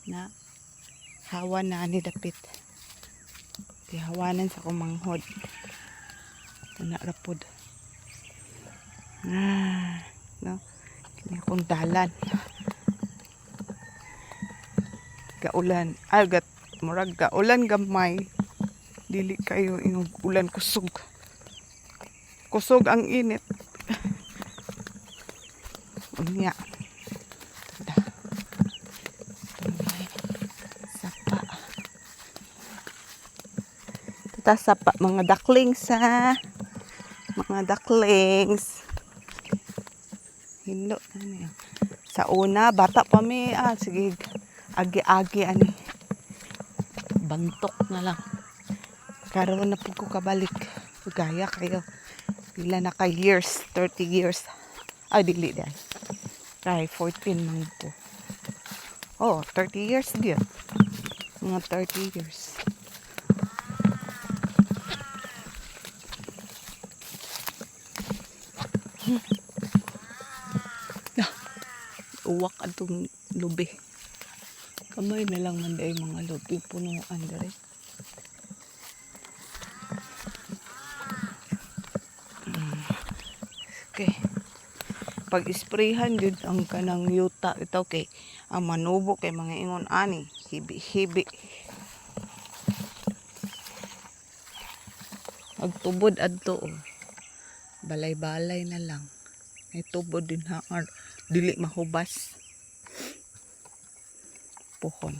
na hawan na ni dapit. Hawanan sa kumanghod. Tuna rapod. No? Kini akong dalan. Gaulan. Agat. Murag gaulan gamay. Dili kayo ingog ulan kusog. Kusog ang init. Unya. Sapa. Sapa mga ducklings ha. Mga ducklings. Hilo. Sa una, bata pa mi. Sige. Agi-agi ani. Bantok na lang. Karoon na po ko kabalik. Gaya kayo. Pila na ka years. 30 years. Ay, dili dahil. Try 14 man po. Oh, 30 years din. Mga 30 years. Uwak atong lubi. Kamay na lang man dahil mga lubi. Punuan dahil. Okay. Pag-isprayhan yun ang kanang yuta. Ito kay ang manubo kay mga ingon ani. Hibi-hibi. Magtubod adto. Balay-balay na lang. May tubod din ha. Dili mahubas. Puhon.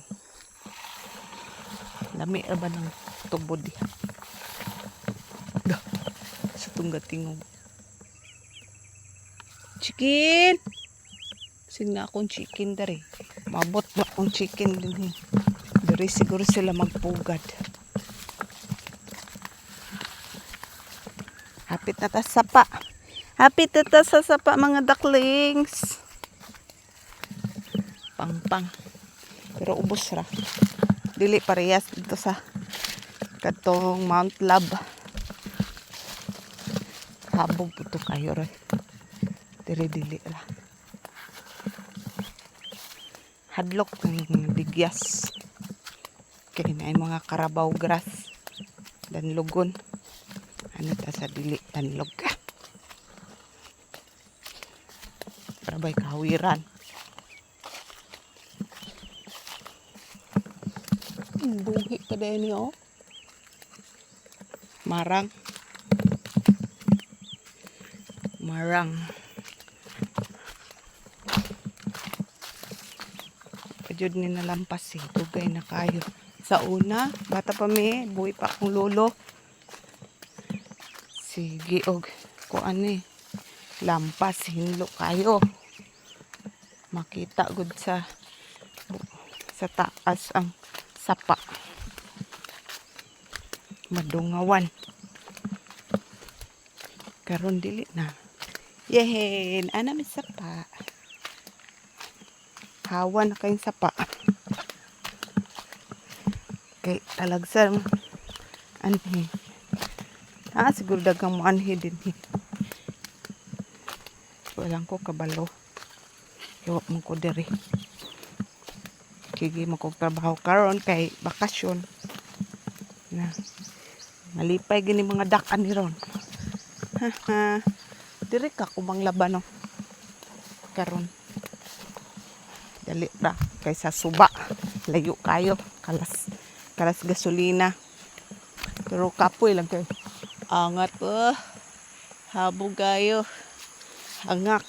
Lami ba ng tubod diha? Sa tunggatingog. Chicken! Sing na akong chicken dari. Mabot na akong chicken din. Dari siguro sila magpugad. Hapit na ta sapa. Hapit na ta sa sapa mga ducklings. Pang-pang. Pero ubos ra. Dili parehas dito sa katong Mount Lab. Habog puto kayo rin. Dili ra. Hadlok ng bigyas. Kaya na yung mga Carabao grass. Danlugon. Ano ta sa dili danlog ka. Parabay kahawiran. Buhi pa din niyo. Marang. Pajud ni nalampas tugay na kayo. Sa una, bata pa mi, buhi pa akong lolo. Sige og kuan lampas hinlo kayo. Makita gud sa taas ang sapa. Madungawan. Karon dili na. Yehen, ana mi sapa. Hawa na kayong sapa. Okay, talagsan. Anhi. Siguro dagang mo anhi din. Walang ko kabalo. Iwak mo ko diri. Kigi mo kong trabaho karon kay bakasyon. Na. Malipay gini mga dakan ni ron. Diri ka kumang laban no. Karon. Dali ra kaysa suba. Layo kayo. Kalas gasolina. Pero kapoy lang kayo. Angat po. Habog kayo. Hangak.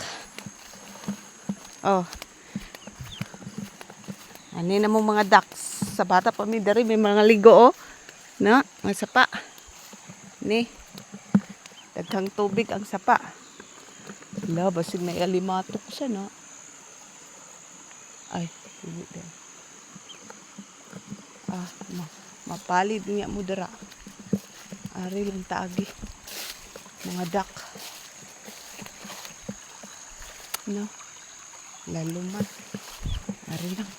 Oh. Ani na mo mga ducks. Sa bata pa mi dari may mga ligo oh. Na, mga sapa. Ni. Daghang tubig ang sapa. Wala, basig na alimatok siya no. Ay, hindi din. Mapalid niya mo dara. Ari lang taagi. Mga duck. No. Laluman. Ari lang.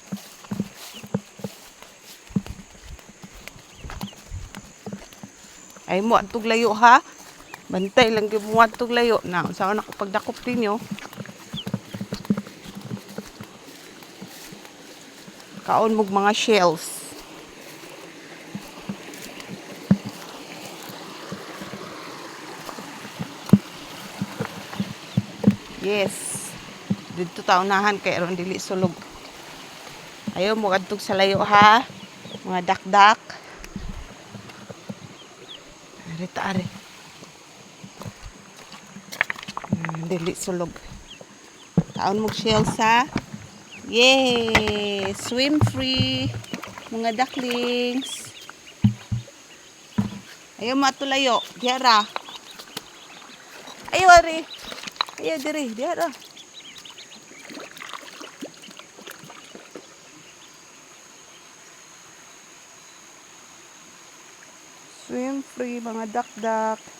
Ay mo atog layo ha. Bantay lang gyud mo atog layo na. Unsa na kapagdakop ninyo? Kaon mog mga shells. Yes. Dito ta unahan kay aron dili sulog. Ayaw mo kadtog sa layo ha. Mga dakdak. Ari ta ari. Dili sulog. Taon mo shells ha. Yay! Swim free. Mga ducklings. Ayaw matulayo. Diara. Ayaw ari. Ayaw diri. Diara. Swim free mga dakdak.